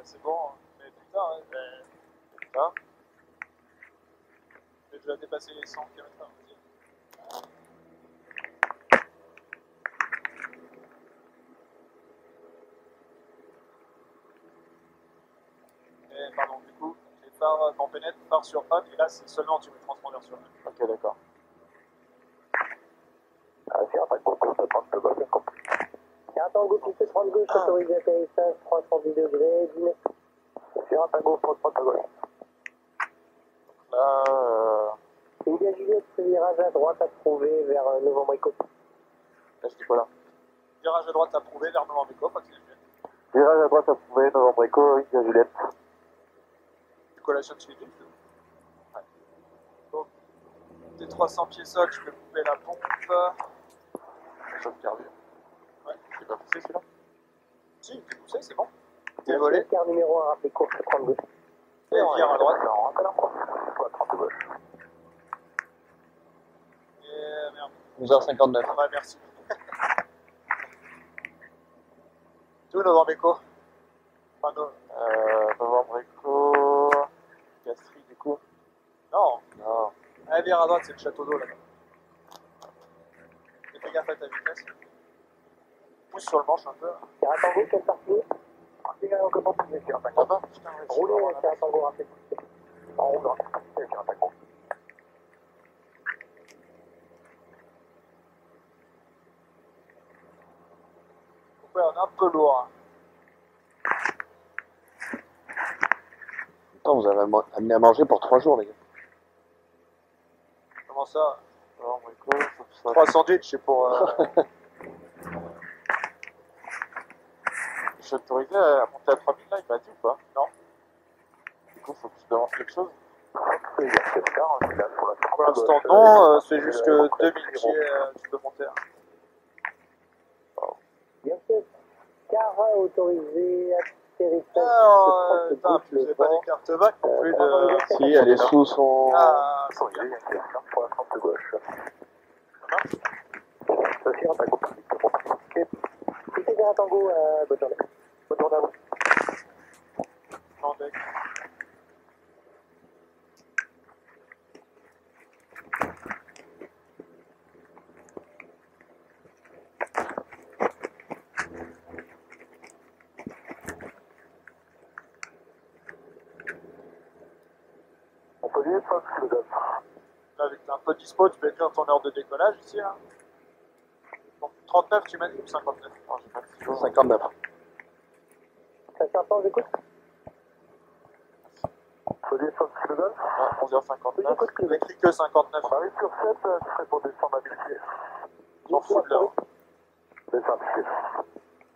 c'est bon. Mais putain, hein, putain. J'ai déjà dépassé les 100 km/h. Et pardon, du coup, les phares qu'on pénètre, phare sur on, et là c'est seulement tu mets transpondeur sur on. Ok, d'accord. C'est un tango, piste 30 gauche, autorisé atterrissage, 310 degrés, 19. C'est un tango, 30 à gauche. Là, India Juliette, virage à droite approuvé vers Novembre Eco. là, je dis quoi là? Virage à droite approuvé vers Novembre Eco, pas que c'est Virage à droite approuvé, Novembre Eco, India Juliette. décollation de suivi. Ouais. Donc, tes 300 pieds sol, je peux couper la pompe. Choc carbu. Ouais. C'est pas poussé celui-là? Si, t'es poussé, c'est bon. T'es volé. Car numéro 1, rappelé course 30 gauche. Et vire à droite. 30 gauche. Et merde. 11h59. Ouais, merci. Tout Novembre Eco. Enfin, no... Novembre Eco. Castries du coup. Non. Non. Allez, vire à droite, c'est le château d'eau là-bas. Et fais gaffe à ta vitesse. Pousse sur le manche un peu. C'est un tango, quelle partie? C'est un comment tu veux faire un tango? Ah putain, ouais, Rouler, c'est un tango rapide. En roulant, c'est un tango. Ouais, on est un peu lourd. Hein. Putain, vous avez amené à manger pour 3 jours, les gars. Comment ça? Novembre Eco, faut que ce soit... 3 sandwichs, c'est pour... Je suis autorisé à monter à 3000 là, il m'a dit ou pas? Non. Du coup, faut que je demande quelque chose. Pour l'instant, non, c'est juste que 2000 pieds, tu peux monter. Hein. Bien sûr. Car autorisé, atterrissage. Alors, putain, vous n'avez pas des cartes vagues non plus de... Si, elle est sous son... Ah, Pour la 30 gauche. Ça fait un tango. Ok. C'était un tango, bonne journée. Bonne journée à vous. non, mec. On peut dire ça, le golf. Là, avec un peu de dispo, tu peux écrire ton heure de décollage ici. Hein. Donc, 39, tu m'as dit, ou 59? Oh, j'ai pas de 59. Ça fait un temps, j'écoute. Faut dire ça, le golf. Ah, 11h59. J'écoute Tu n'écris que 59. On arrive sur 7, tu serais pour descendre à 1000 pieds. Je m'en fous de l'heure. Descendre à 1000 pieds.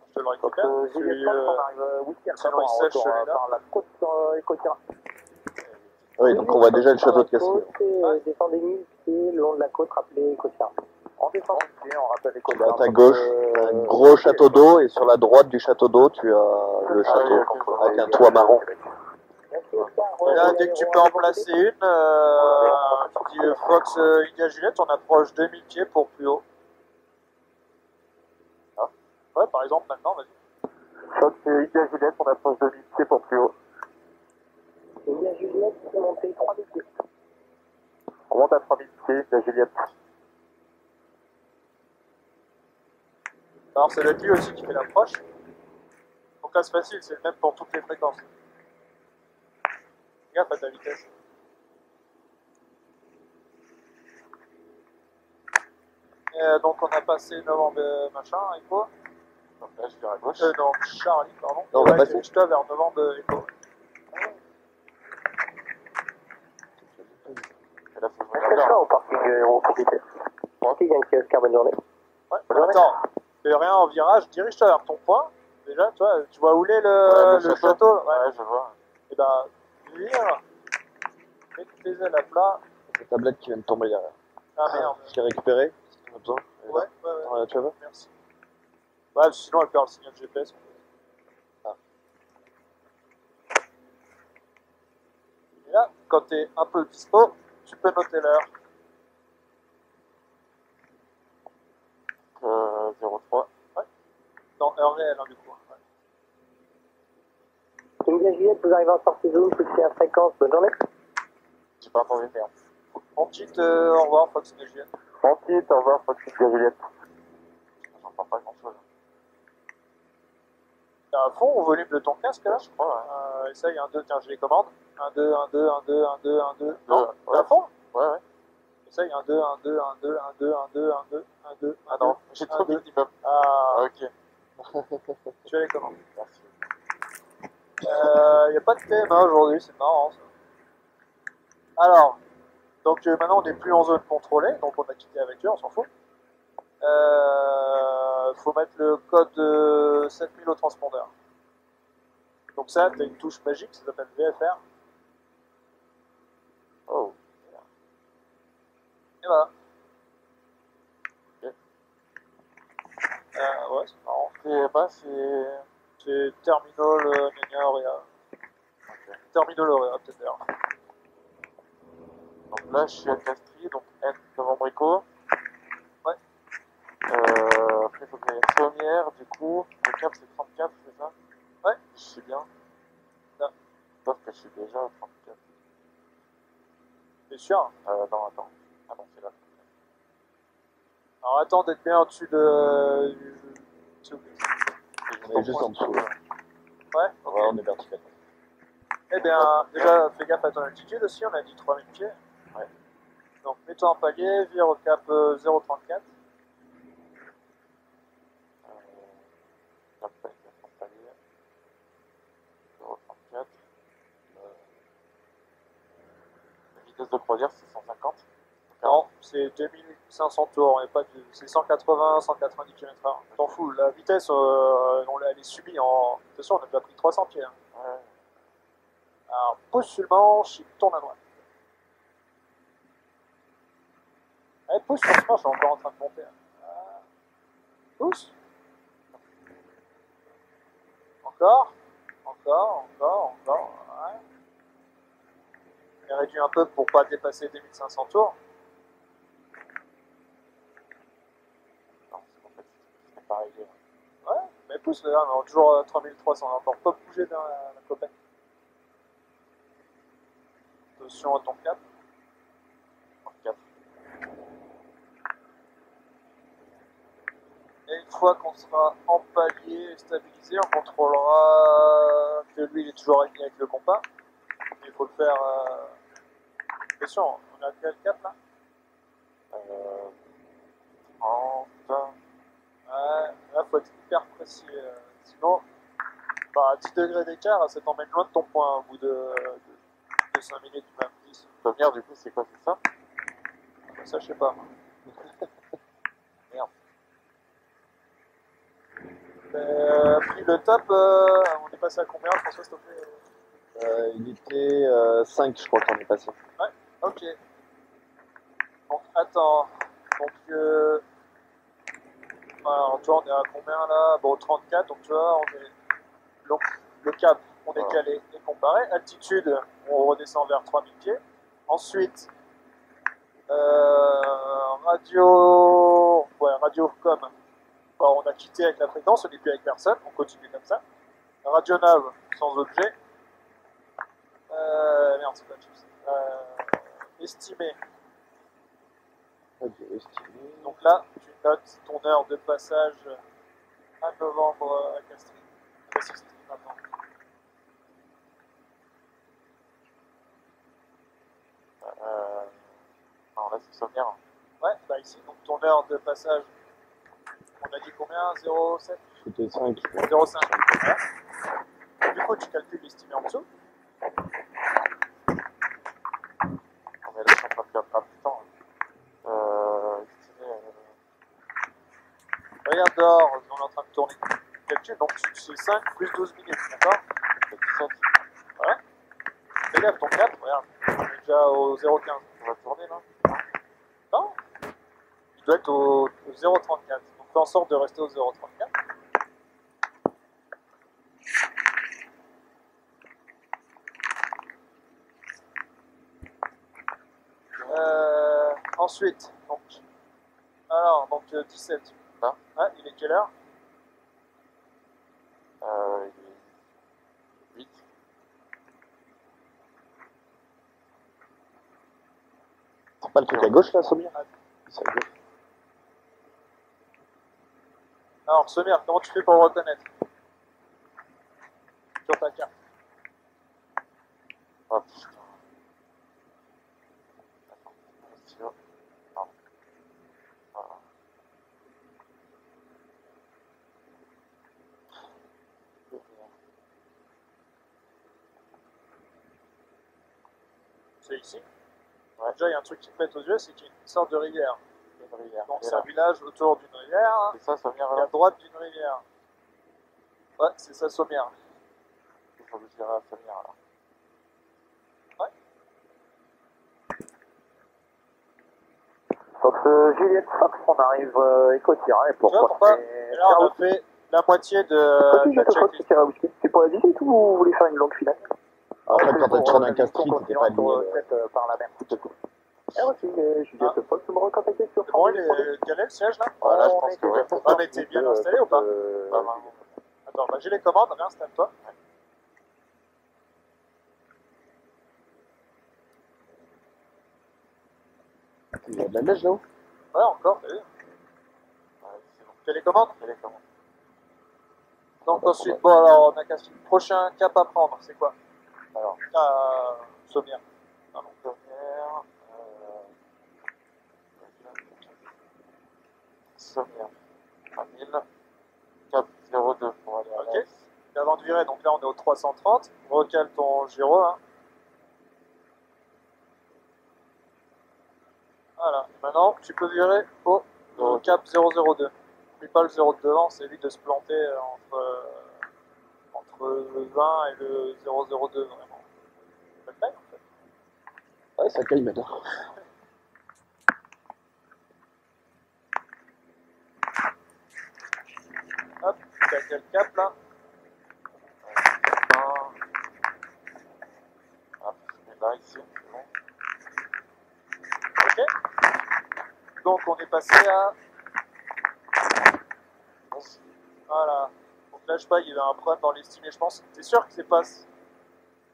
Je te le récupère. On arrive week-end. Sinon, il sèche celui-là. Par la côte Écossien. Oui, donc on voit déjà le château de Castries. Descendez 1000 pieds le long de la côte, rappelez Écossien. On descend 1000 pieds, on rappelle Écossien. À ta gauche, un gros château d'eau, et sur la droite du château d'eau, tu as le château avec un toit marron. Et là, dès que tu peux en placer une, tu dis Fox India Juliette, on approche 2000 pieds pour plus haut. Ah. Ouais, par exemple, maintenant, vas-y. Fox India Juliette, on approche 2000 pieds pour plus haut. India Juliette, il faut monter 3000 pieds. On monte à 3000 pieds, India Juliette. Alors, c'est le lui aussi qui fait l'approche. Donc là, c'est facile, c'est le même pour toutes les fréquences. Fais gaffe à ta vitesse. Et donc, on a passé novembre machin, Echo. Donc là, je vire à gauche. Non, Charlie, pardon. Non, on va passer. Dirige-toi vers novembre Echo. Et là, faut que je On regarde fait ça là. au parking aéroporté. Ok, Yankee Oscar, bonne journée. Ouais, attends, fais rien en virage, dirige-toi vers ton point. Déjà, toi, tu vois où est le château? Ouais, je vois. Et ben, vire, mets tes ailes à plat. La tablette qui vient de tomber derrière. Ah merde. Je l'ai récupérée, si tu en as besoin. Elle est là. Ouais, Ouais, tu veux? merci. Ouais, sinon elle perd le signal GPS. Ah. Et là, quand t'es un peu dispo, tu peux noter l'heure. 03. Ouais. Non, heure réelle, hein, du coup. Ouais. India Juliette, vous arrivez en sortie zoom, poussez à fréquence, bonne journée. J'ai pas entendu, merde. En petite, au revoir, Fox India Juliette. En petite, au revoir, Fox India Juliette. J'entends pas grand chose. T'es à fond au volume de ton casque là? Je crois, ouais. Essaye, 1, 2, tiens, je les commande. 1, 2, 1, 2, 1, 2, 1, 2, 1, 2. Non, t'es ouais. à fond? Ouais, ouais. Essaye, 1, 2, 1, 2, 1, 2, 1, 2, 1, 2, 1, 2, 1, 2. Ah non, j'ai trop mis l'immeuble. Ah, Ok. tu as les commandes. Merci. Y a pas de thème hein, aujourd'hui, c'est marrant ça. Alors, donc maintenant on n'est plus en zone contrôlée, donc on a quitté la voiture, on s'en fout. Faut mettre le code 7000 au transpondeur. Donc ça, t'as une touche magique, ça s'appelle VFR. Oh. Et voilà. Ok. Ouais, c'est marrant. C'est pas, c'est... Terminal Gna Aurea. Ok. Terminal Aurea, peut-être d'ailleurs. Donc là, je suis à Castries, donc N Novembre Echo. Ouais. Après, il faut que j'aille à Sommières, du coup. Le cap, c'est 34, c'est ça? Ouais. Je suis bien. Là. Sauf que je suis déjà à 34. T'es sûr? Non, attends. Ah non, c'est là. Alors attends d'être bien au-dessus de... On est juste en dessous, là. Ouais, ok. Ouais, on est vertical. Eh bien, déjà, fais gaffe à ton altitude aussi, on a dit 3000 pieds. Ouais. Donc, mets-toi en palier, vire au cap 034. Cap palier. 0,34. La vitesse de croisière, c'est 150. Non, c'est 2500 tours, c'est 180, 190 km/h. T'en fous, la vitesse, elle est subie en... De toute façon, on a déjà pris 300 pieds. Hein. Ouais. Alors, pousse sur le manche, il tourne à droite. Allez, pousse sur ce manche, je suis encore en train de monter. Pousse. Encore. Ouais. Et réduit un peu pour pas dépasser 2500 tours. Non, en fait, c'est pas réglé. Ouais, mais pousse là, on est toujours à 3300, on n'a encore pas bougé dans la copaine. Attention à ton cap. 4. Et une fois qu'on sera en palier et stabilisé, on contrôlera que lui il est toujours aligné avec le compas. Mais il faut le faire. Attention, on a quel cap là? 30. Ouais, là faut être hyper précis. Sinon, à 10 degrés d'écart, ça t'emmène loin de ton point au bout de 5 minutes, même 10. Sommières, du coup, c'est quoi, c'est ça? Ça, je sais pas. Merde. Puis le top, on est passé à combien, François, s'il te plaît? Il était 5, je crois qu'on est passé. Ouais, ok. Donc, attends. Donc, alors, toi, on est à combien là? Bon, 34, donc tu vois, on est. Donc, le cap, on est calé et comparé. Altitude, on redescend vers 3000 pieds. Ensuite, radiocom, on a quitté avec la fréquence, on n'est plus avec personne, on continue comme ça. Radionav, sans objet. Merde, c'est pas juste. Estimé. Donc là, tu notes ton heure de passage à novembre à Castries. Maintenant. Non, là, c'est Sommières. Ouais, bah ici, donc ton heure de passage, on a dit combien? 0,7? C'était 5. 0,5. Voilà. Du coup, tu calcules l'estimé en dessous. On est là, je suis en train de faire pas plus de temps. Estimé. Regarde dehors, on est en train de tourner. Calcul, donc c'est 5 plus 12 minutes, d'accord? C'est 17. Voilà. Fais gaffe, ton cap, regarde, on est déjà au 0,15. On va tourner là? Non? Tu dois être au 0,34. Donc fais en sorte de rester au 0,34. Ensuite, donc, alors, donc 17. Ah. Ah, il est quelle heure? Il est 8. Pas le truc à gauche là, Sommière? C'est à gauche. Alors, Sommière, comment tu fais pour le reconnaître? Sur ta carte. Ah putain. Attends, stylo. Pardon. Voilà. C'est ici. Ouais. Déjà, il y a un truc qui me pète aux yeux, c'est qu'il y a une sorte de rivière. Une rivière. Donc, Et c'est un là, village autour d'une rivière, c'est ça, Sommière et à là? droite d'une rivière. Ouais, c'est ça, Sommière. Il faut que je dirais à Sommière là. Fox Juliette Fox, on arrive éco-tiré pour Tu vois pourquoi? Et là, on a fait la moitié de la Juliette Fox, checklist. c'est tiré à whisky. C'est pour la visite ou vous voulez faire une longue finale? En fait, quand tu traînes un la castri, visite, on t'étais pas continuera aligné. sur cette par la mer. Ah ok, Juliette Fox, vous me recontactez sur C'est bon, il est calé le siège là? Voilà, je pense que ouais. Ah, mais t'es bien installé ou pas? Pas mal. Attends, bah, j'ai les commandes, viens, installe-toi. Il y a de la neige là-haut? Ouais, encore, t'as vu? Ouais, c'est bon. T'as les commandes? Quelle est comment? Donc ensuite, bon alors, on a qu'à suivre. Prochain cap à prendre, c'est quoi? Alors, Sommière. pardon, Sommière. Sommière. À 1000. Cap 02 pour aller à Ok. l'est. Et avant de virer, donc là on est au 330. Recale ton gyro, hein. Voilà. Maintenant, tu peux virer au cap 002. N'oublie pas le 0 de devant, c'est évite de se planter entre le 20 et le 002 vraiment. Ça le fait, en fait. Ouais, ça caille maintenant. Hop, t'as quel cap là? Ah, et là, ici, c'est bon. Ok. Donc on est passé à. Voilà. Donc là, je sais pas, il y avait un problème dans l'estimé, je pense. T'es sûr que c'est pas.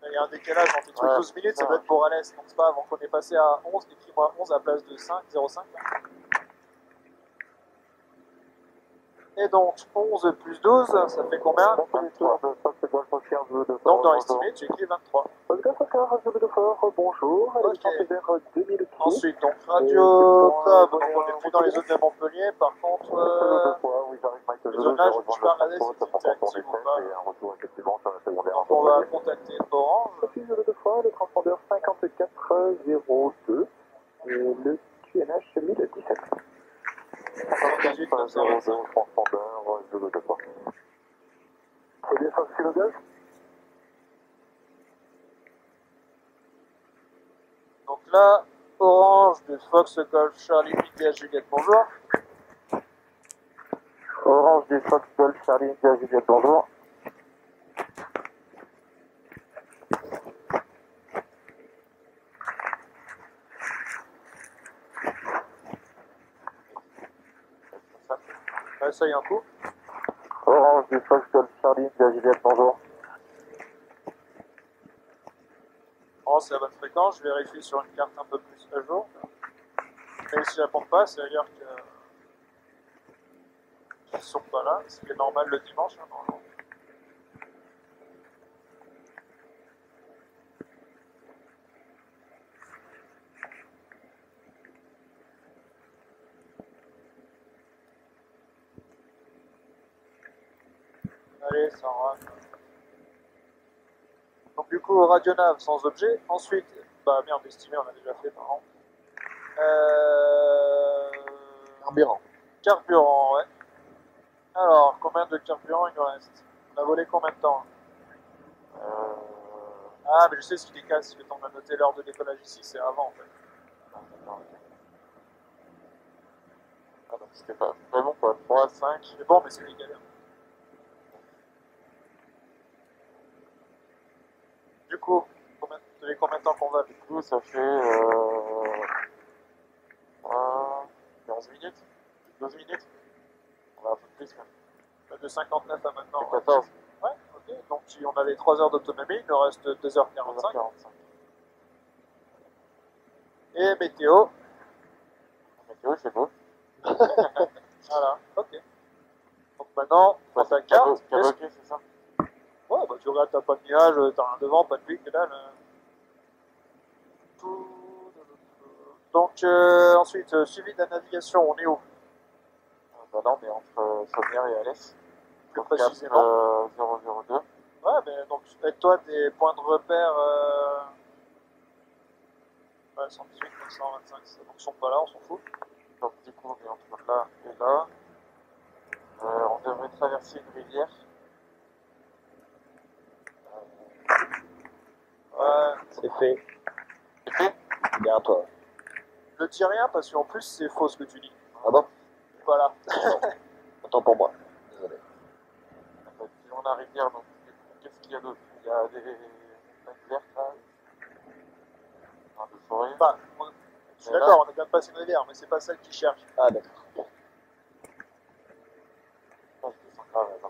Il y a un décalage entre les trucs Ouais, 12 minutes, ça ça. doit être pour Alès. Donc c'est pas avant qu'on est passé à 11, écris-moi 11 à la place de 5, 0,5. Et donc 11 plus 12, ça fait combien? Donc dans l'estimé, tu écris 23. Bonjour, Ok. vers 2000 pieds. Ensuite, donc Radio Cob, donc on n'est plus dans les zones de Montpellier. Par contre, le zonage, je peux regarder si c'est actif ou pas. Donc on va contacter Orange. Le transpondeur 5402 et le QNH 1017. 118 925. Transpondeur 223. C'est bien ça, c'est le gaz? Donc là, Orange de Fox Golf Charlie India Juliette, bonjour. Orange du Fox Golf Charlie India Juliette, bonjour. Ouais, ça y est un coup. Orange du Fox Golf Charlie India Juliette, bonjour. Oh, c'est la bonne fréquence, je vérifie sur une carte un peu plus à jour. Mais si je réponds pas, ça veut dire qu'ils ne sont pas là, ce qui est normal le dimanche. Hein, normalement. Allez, ça rate. Donc du coup, Radionav sans objet. Ensuite, bah merde, estimé, on a déjà fait par an. Carburant. Carburant, ouais. Alors, combien de carburant il nous reste? On a volé combien de temps? Ah, mais je sais ce qui décale, c'est que on a noté l'heure de décollage ici, c'est avant en fait. Ah, donc c'était pas bon quoi. 3, 5. C'est bon, mais c'est décalé. Du coup, ça fait combien de temps qu'on va? Du coup, ça fait 11 minutes 12 minutes. On va un peu plus même. De 59 à maintenant. 14. Ouais, ok. Donc si on avait 3 heures d'autonomie, il nous reste 2h45. 45. Et météo, météo, c'est beau. Voilà, ok. Donc maintenant, prends ta carte. Cabloqué, c'est ça? Ouais, bah tu regardes, t'as pas de nuages, t'as rien devant, pas de pluie, que dalle. Donc ensuite, suivi de la navigation, on est où? Bah là, on est entre Sommières et Alès. Plus Donc, cap, précisément. 002. Ouais, mais donc aide-toi des points de repère. Ouais, 118, 925, donc ils sont pas là, on s'en fout. Donc du coup, on est entre là et là. On devrait traverser une rivière. Ouais, C'est fait. C'est fait? Bien, toi. ne dis rien parce qu'en plus c'est faux ce que tu dis. Ah bon? Voilà. Autant pour moi. Désolé. On la rivière, donc du coup, qu'est-ce qu'il y a d'autre? Il y a des montagnes vertes là. Des forêts. Enfin, je suis d'accord, on a bien passé une rivière, mais c'est pas celle qui cherche. Ah, d'accord. Je descends là, là.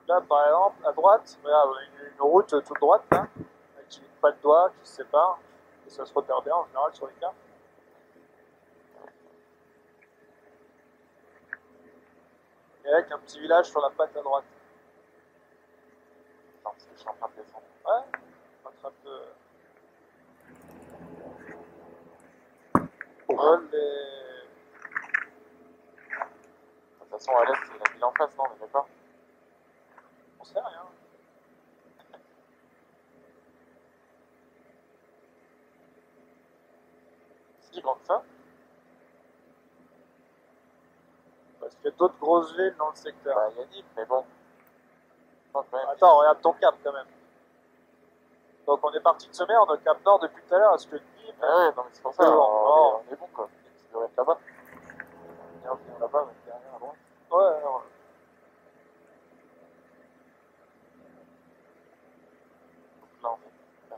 Là, par exemple, à droite, regarde, on a une route toute droite, là, avec pas de doigts qui se séparent, et ça se repère bien en général sur les cartes. Et avec un petit village sur la patte à droite. Non, parce que je suis en train de descendre. Ouais, on attrape vol les... De toute façon, Alès, c'est la ville en face, non? On est d'accord? On sait rien. Si grand que ça? Parce qu'il y a d'autres grosses villes dans le secteur. Bah, il y a Nîmes, mais bon. Non, quand même. Attends, regarde ton cap quand même. Donc on est parti de Sommières, on est au cap nord depuis tout à l'heure. Est-ce que Nîmes... Ah ouais, non, mais c'est pour ça, on est bon quoi. Tu devrais être là-bas. Viens là-bas, même derrière à droite. Ouais, non. Donc là, on est là.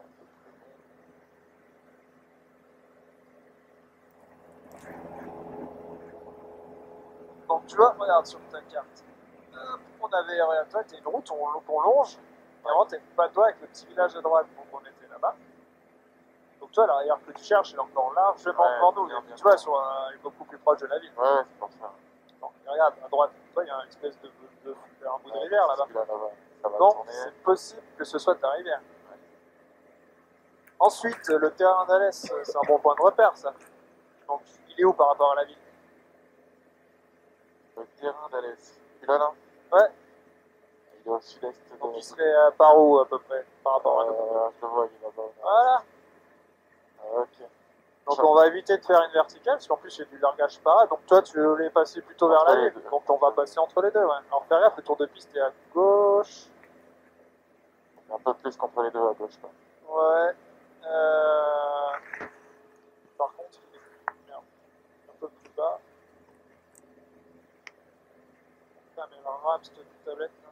Donc tu vois, regarde sur ta carte. On avait, regarde, toi, t'as une route, on longe. Et avant, t'as une patte d'oie avec le petit village à droite, donc on était là-bas. Donc toi, la rivière que tu cherches est encore largement devant nous. Bien, bien, Tu vois, bien. elle est beaucoup plus proche de la ville. Ouais, c'est pour ça. Donc regarde, à droite, toi, il y a une espèce de un bout de rivière là-bas. Là-bas. Ça va Donc tourner. c'est possible que ce soit ta rivière. Ensuite, le terrain d'Alès, c'est un bon point de repère, ça. Donc il est où par rapport à la ville? Le terrain d'Alès. Celui-là, là? Ouais. Il est au sud-est de... Donc il serait par où à peu près par rapport à nous? Je le vois, il est là-bas. Voilà. Ok. Donc on va éviter de faire une verticale, parce qu'en plus il y a du largage para, donc toi tu voulais passer plutôt vers Entre la les ville, deux. donc on va passer entre les deux, ouais. Alors faire gaffe, le tour de piste est à gauche, Un peu plus contre les deux à gauche, quoi. ouais, par contre il est merde, un peu plus bas. Putain mais la rame cette tablette là.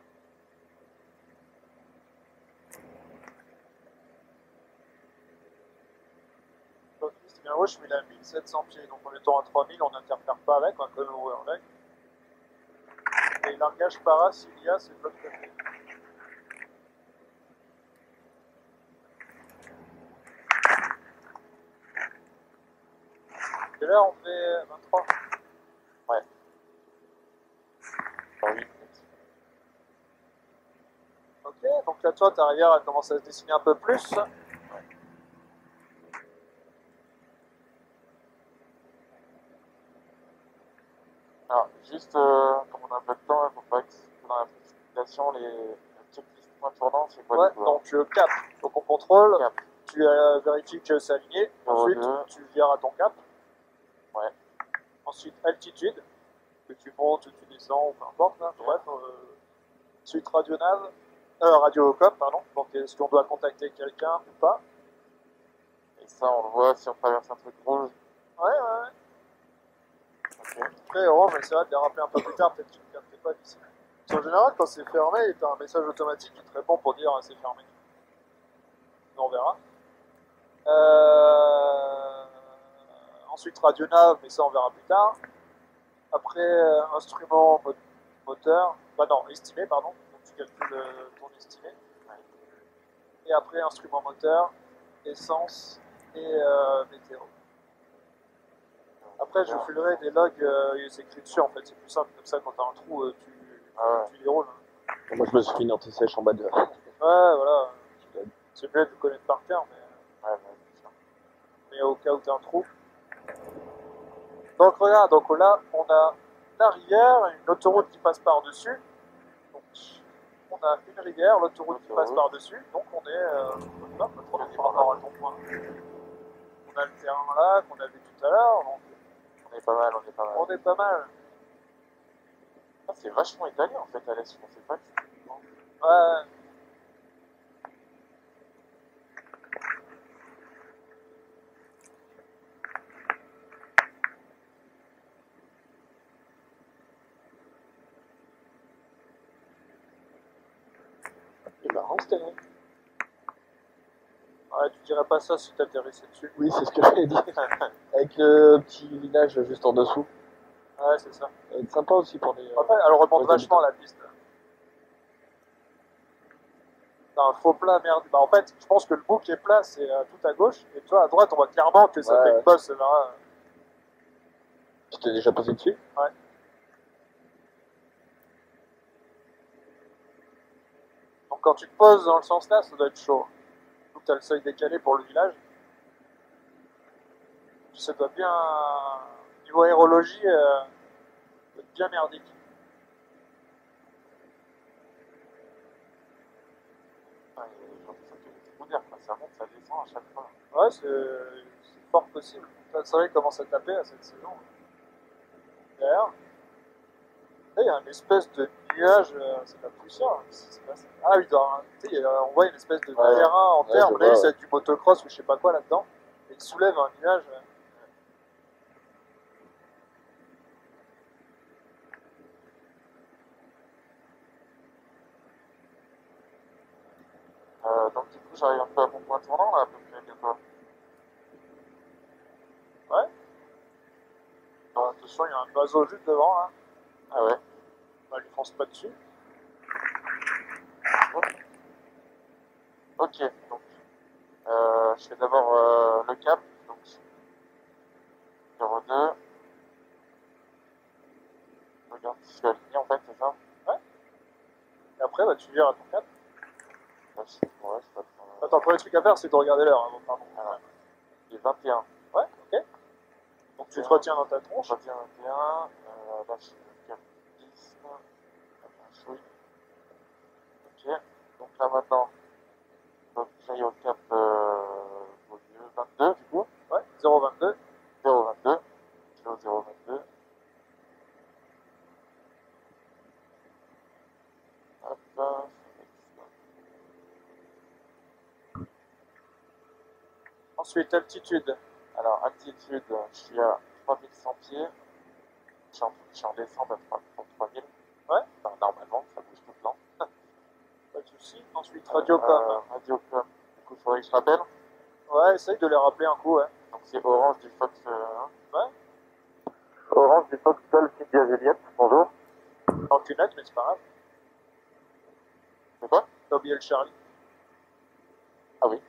Le piste est bien gauche, mais il a 1700 pieds, donc en étant à 3000 on n'interfère pas avec, on va quand même ouvrir avec. Et largage para, s'il y a, c'est de l'autre côté. Et là, on fait 23. Ouais. Ah oui. Ok, donc là, toi, ta rivière, elle commence à se dessiner un peu plus. Alors, juste, comme on a un peu de temps, il faut pas que dans la précipitation, les checklists points tournants, c'est quoi Ouais, du coup, donc cap. Donc on contrôle, Cap. tu vérifies que c'est aligné. Ensuite, 02. tu vires à ton cap. Ouais. Ensuite, altitude, que tu montes ou tu descends, ou peu importe. Là. Bref. Ensuite, radiocom, pardon. Donc est-ce qu'on doit contacter quelqu'un ou pas? Et ça, on le voit si on traverse un truc rouge. Ouais, ouais. Ok. Après, orange, j'essaierai de les rappeler un peu plus tard, peut-être qu'ils ne captent pas d'ici. En général, quand c'est fermé, tu as un message automatique qui te répond pour dire c'est fermé. On verra. Ensuite, radionav, mais ça on verra plus tard. Après, instrument moteur, bah non, estimé, pardon. Donc tu calcules ton estimé. Et après, instrument moteur, essence et météo. Après, je filerai des logs, c'est écrit dessus en fait, c'est plus simple, comme ça quand t'as un trou, tu déroules. Moi, je me suis mis en sèche en bas de. Ouais, voilà. C'est mieux de le connaître par cœur, mais au cas où t'as un trou. Donc regarde, donc là, on a la rivière, une autoroute qui passe par-dessus. Donc, on a une rivière, l'autoroute qui passe par-dessus, donc on est pas trop loin par rapport à ton point. On a le terrain là, qu'on a vu tout à l'heure, donc On est pas mal, on est pas mal. on est pas mal. Ah, c'est vachement étalé en fait à l'est, je pensais pas que c'était... Ouais. C'est marrant ce terrain. Ouais, tu dirais pas ça si t'atterrissais dessus. Oui, c'est ce que j'avais dit. Avec le petit village juste en dessous. Ouais, c'est ça. Ça va être sympa aussi pour les. En fait, elle remonte les vachement habitants. la piste. T'as un faux plat, merde. Bah, en fait, je pense que le bouc est plat, c'est tout à gauche, et toi à droite, on voit clairement que ça Ouais, fait ouais. une bosse là. Tu t'es déjà posé dessus? Ouais. Donc quand tu te poses dans le sens là, ça doit être chaud. Donc t'as le seuil décalé pour le village. Ça doit bien... Niveau aérologie, ça doit être bien merdique. Ouais, j'ai l'impression que c'est trop dire, quoi. Ça monte, ça descend à chaque fois. Ouais, c'est fort possible. Le soleil commence à taper à cette saison. D'ailleurs, là, il y a une espèce de nuage, c'est de la poussière. Qu'est-ce qui se passe? Ah oui, on voit une espèce de terrain en terre. je vois, C'est du motocross ou je sais pas quoi là-dedans. Et il soulève un nuage. Donc du coup, j'arrive un peu à mon point tournant là, à peu près bientôt. Ouais. Alors, attention, il y a un oiseau juste devant là. Ah ouais. Bah, lui fonce pas dessus. Ok, donc je fais d'abord le cap, donc 02. Regarde si je suis aligné en fait, c'est ça? Ouais. Et après, bah, tu vires à ton cap. Ouais, c'est pas trop... Attends, le premier truc à faire, c'est de regarder l'heure avant, pardon. Alors, il est 21. Ouais, ok. Donc tu te retiens dans ta tronche. Je retiens 21, là je suis au cap 10. Ok, donc là maintenant, donc j'aille au cap au lieu 22 du coup. Ouais, 0,22. 0,22. Je vais au 0,22. Hop, là, Ensuite, altitude. alors, altitude, je suis à 3100 pieds. Je suis en descente à 3000. Ouais. Enfin, normalement, ça bouge tout le temps. Pas de soucis. Ensuite, Radiocom. Radiocom. Du coup, il faudrait que je rappelle. Ouais, essaye de les rappeler un coup, ouais. Donc, c'est Orange du Fox. Ouais. Orange du Fox Golf India Juliette, bonjour. En cunette, mais c'est pas grave. C'est quoi? T'as oublié le Charlie. Ah oui.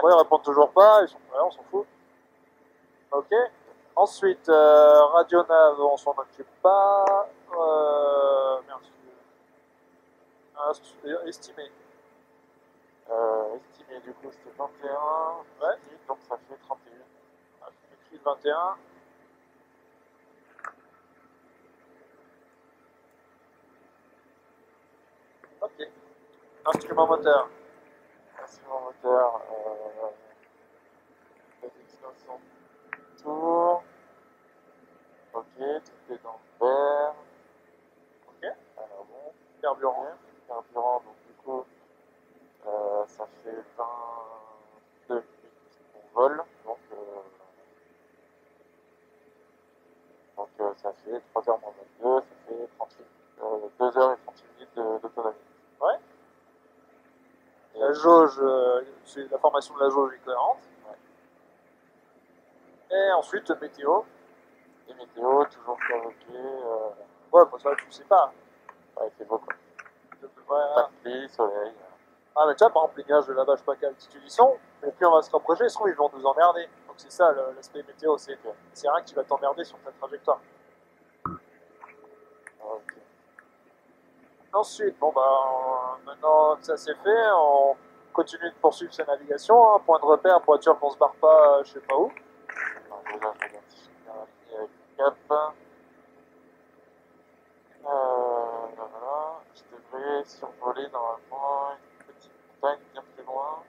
Ouais, ils répondent toujours pas, ils sont ouais, on s'en fout. Ok. Ensuite, Radionav, on s'en occupe pas. Merde. Estimé. Estimé, du coup, c'était 21. Ouais. Donc, ça fait 31. Écrit le 21. Ok. Instrument moteur. Instrument moteur, X500 tours. Ok, tout est dans le vert. Ok. Alors bon, Carburant. carburant, donc du coup, ça fait 22 minutes qu'on vole. Donc ça fait 3h moins 22, ça fait 2h et 38 minutes d'autonomie. Ouais. La jauge, c'est la formation de la jauge est cohérente. Ouais. Et ensuite, météo. Et météo, toujours convoqué. Ouais, pour ça, tu sais pas. Ouais, c'est beau quoi. Voilà. Pas de pluie, soleil. Ah, mais tu vois, par exemple, les nuages de là-bas, je sais pas quelle altitude ils sont, et puis on va se rapprocher, ils se trouvent, ils vont nous emmerder. Donc c'est ça l'aspect météo, c'est rien qui va t'emmerder sur ta trajectoire. Ok. Ensuite, bon bah maintenant que ça c'est fait, on continue de poursuivre sa navigation, hein, point de repère pour être sûr qu'on se barre pas je sais pas où. Alors déjà, je regarde si je suis bien aligné avec le cap. Voilà. Je devrais survoler normalement une petite montagne bien plus loin.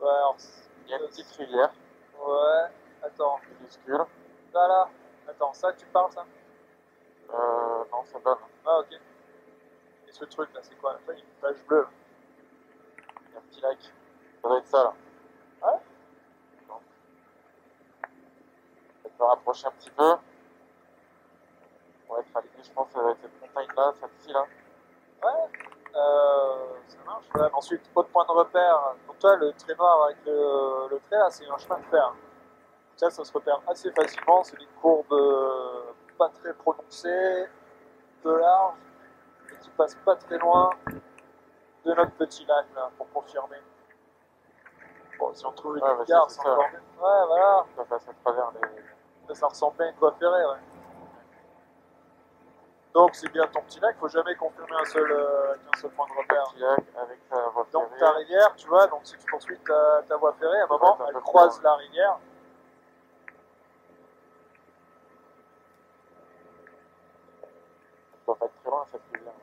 Ouais, alors, Il y a une petite rivière ouais, attends, minuscule. là, attends, ça tu parles ça? Non, ça donne. Ah ok. Et ce truc là, c'est quoi? Là, il y a une tache bleue. Là. Il y a un petit lac. Ça doit être ça là. Ouais. Donc, je vais me rapprocher un petit peu. On va être aligné, je pense, avec cette montagne là, celle-ci là. Ouais, ça marche. Ouais. Ensuite, autre point de repère. Donc toi, le trait noir avec le trait là, c'est un chemin de fer. Ça se repère assez facilement. C'est des courbes pas très prononcées, peu larges, et qui passent pas très loin de notre petit lac là, pour confirmer. Bon, si on trouve une Ouais, gare, c'est c'est ça. encore mieux. Ouais, voilà. Ça passe à travers les. Ça ressemble à une voie ferrée, ouais. Donc c'est bien ton petit lac, faut jamais confirmer qu'un seul point de repère. Petit lac avec sa voie Donc ferrée. ta rivière, tu vois, donc si tu poursuis ta voie ferrée, à un moment, elle croise la rivière. Ça doit pas être très loin cette rivière.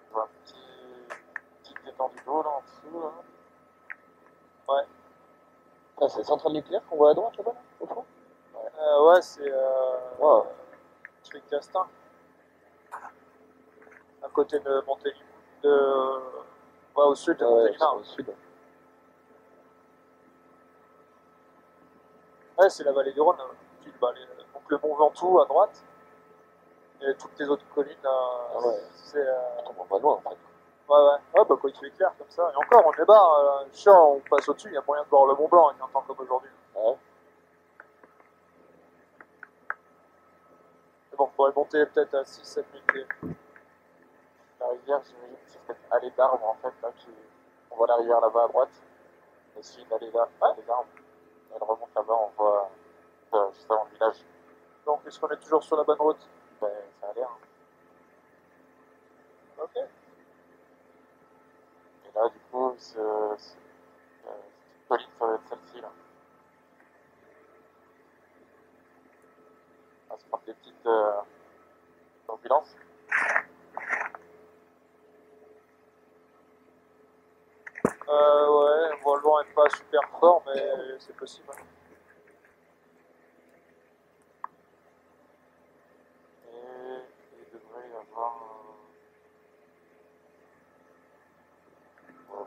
Je vois petite étendue d'eau là en dessous là. Ouais. Ah, c'est le centrale nucléaire qu'on voit à droite là-bas, au fond? Ouais, c'est Wow. Tricastin. À côté de Montélimar. Ouais, au sud de Montélimar. Au sud. Ouais, c'est la vallée du Rhône. Donc le Mont Ventoux à droite. Et toutes les autres collines là. Ah ouais. C'est. On va loin en fait. Ouais, bah quand il fait clair comme ça. Et encore, on débarre. Chiant, on passe au-dessus, il y a moyen de voir le Mont Blanc avec un temps comme aujourd'hui. Ouais. Mais bon, on pourrait monter peut-être à 6-7 000 pieds. La rivière, j'imagine que c'est cette allée d'arbres en fait là qui. On voit la rivière là-bas à droite. Et suit une allée d'arbres. Elle remonte là-bas, on voit juste avant le village. Donc, est-ce qu'on est toujours sur la bonne route? Ben, ça a l'air. Hein. Ok. Et là, du coup, cette colline, ça va être celle-ci là. On va se prendre des petites ambulances. Ouais, bon, le vent n'est pas super fort, mais c'est possible. Hein. Et il devrait y avoir. Ouais.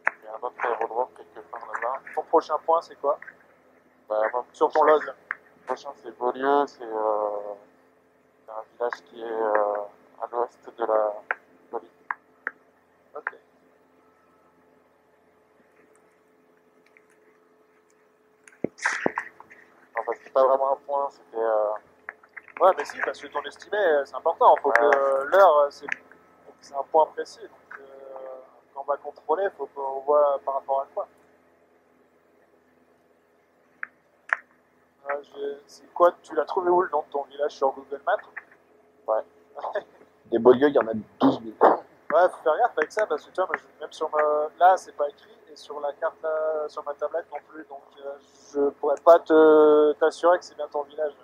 Il y a un autre aérodrome quelque part là-bas. Ton prochain point, c'est quoi? Bah, moi, Sur ton log. Le prochain, c'est Beaulieu, c'est un village qui est à l'ouest de la colline. Ok. Non, parce que c'est pas vraiment un point, c'était. Ouais, mais si, parce que ton estimé, c'est important. Il faut que l'heure, c'est un point précis. Donc, quand on va contrôler, il faut qu'on voit par rapport à quoi. C'est quoi? Tu l'as trouvé où le nom de ton village sur Google Maps? Ouais. Des Beaulieu, il y en a 12 000. Ouais, faut faire gaffe avec ça parce que tu vois, moi, même sur là, c'est pas écrit et sur la carte, là, sur ma tablette non plus. Donc, je pourrais pas t'assurer que c'est bien ton village.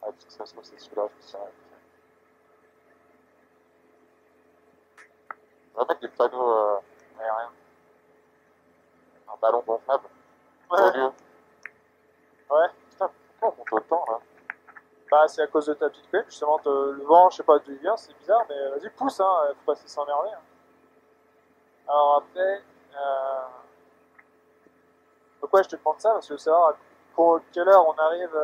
Ah, parce que ça se trouve, c'est celui-là, je me suis arrêté. On va mettre des panneaux aériens. Un ballon gonflable. Ouais. Beaulieu. Ouais. Putain, pourquoi on monte autant là? Bah, c'est à cause de ta petite couette, justement, le vent, je sais pas d'où il vient, c'est bizarre, mais vas-y, pousse, hein, faut pas s'emmerder. Hein. Alors après, pourquoi je te demande ça? Parce que savoir pour quelle heure on arrive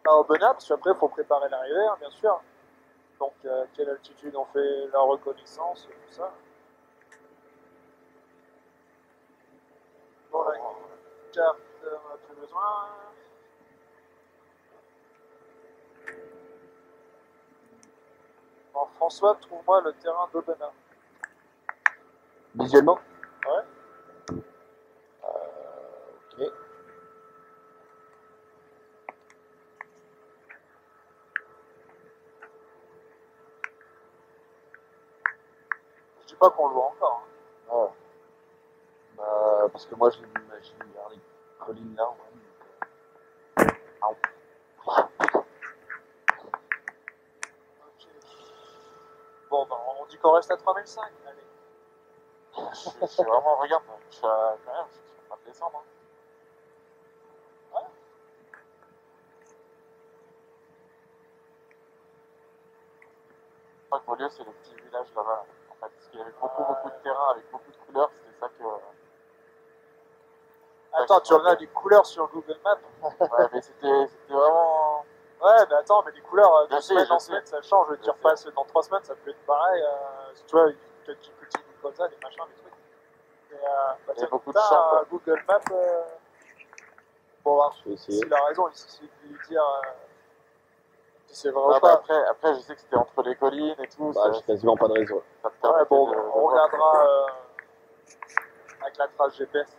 à Aubenas, parce qu'après, il faut préparer l'arrivée, hein, bien sûr. Donc, à quelle altitude on fait la reconnaissance, tout ça. Bon, la carte, on n'a plus besoin. François, trouve-moi le terrain d'Aubenas. Visuellement? Ouais. Ok. Je dis pas qu'on le voit encore. Hein. Ah. Bah, parce que moi je l'imagine vers les collines là. Ouais. Ok. Bon, bah, on dit qu'on reste à 3005. Allez. Je suis vraiment, regarde, je suis à, quand même, je suis en train de descendre. Hein. Je crois que Beaulieu, c'est le petit village là-bas. En fait, parce qu'il y avait beaucoup de terrain avec beaucoup de couleurs, c'était ça que. Attends, tu regardes les couleurs sur Google Maps. Ouais, mais c'était vraiment. Ouais, mais attends, mais les couleurs, de Je sais, semaine je en sais. semaine, ça change. Tu Je sais. repasses dans 3 semaines, ça peut être pareil. Tu vois, peut-être qu'ils cultivent des quotas, des machins, des trucs. Mais, bah, Il y a tiens, beaucoup de t'as champs, quoi. Google Maps. Bon, voir Je vais essayer. s'il a raison, il suffit de lui dire si c'est vrai Ah, ou bah, pas. après, je sais que c'était entre les collines et tout. Bah, j'ai quasiment pas de réseau. Ça te Ouais, permettait bon, de on voir. regardera avec la trace GPS.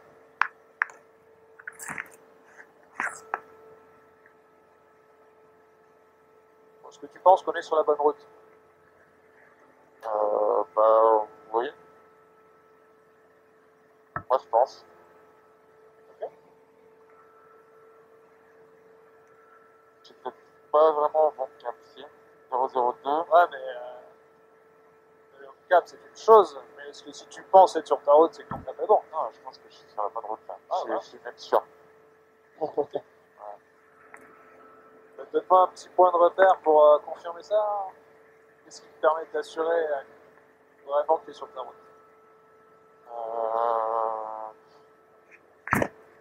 Bon, est-ce que tu penses qu'on est sur la bonne route? Bah, oui. Moi, je pense. Ok. J'ai peut-être pas vraiment bon cap ici. 002. Ouais, mais le cap, c'est une chose. Mais est-ce que si tu penses être sur ta route, c'est que ton cap est bon? Non, je pense que je suis sur la bonne route là. Ah, Je ouais. suis même sûr. Donne-moi un petit point de repère pour confirmer ça. Qu'est-ce qui te permet d'assurer vraiment que tu es sur ta route?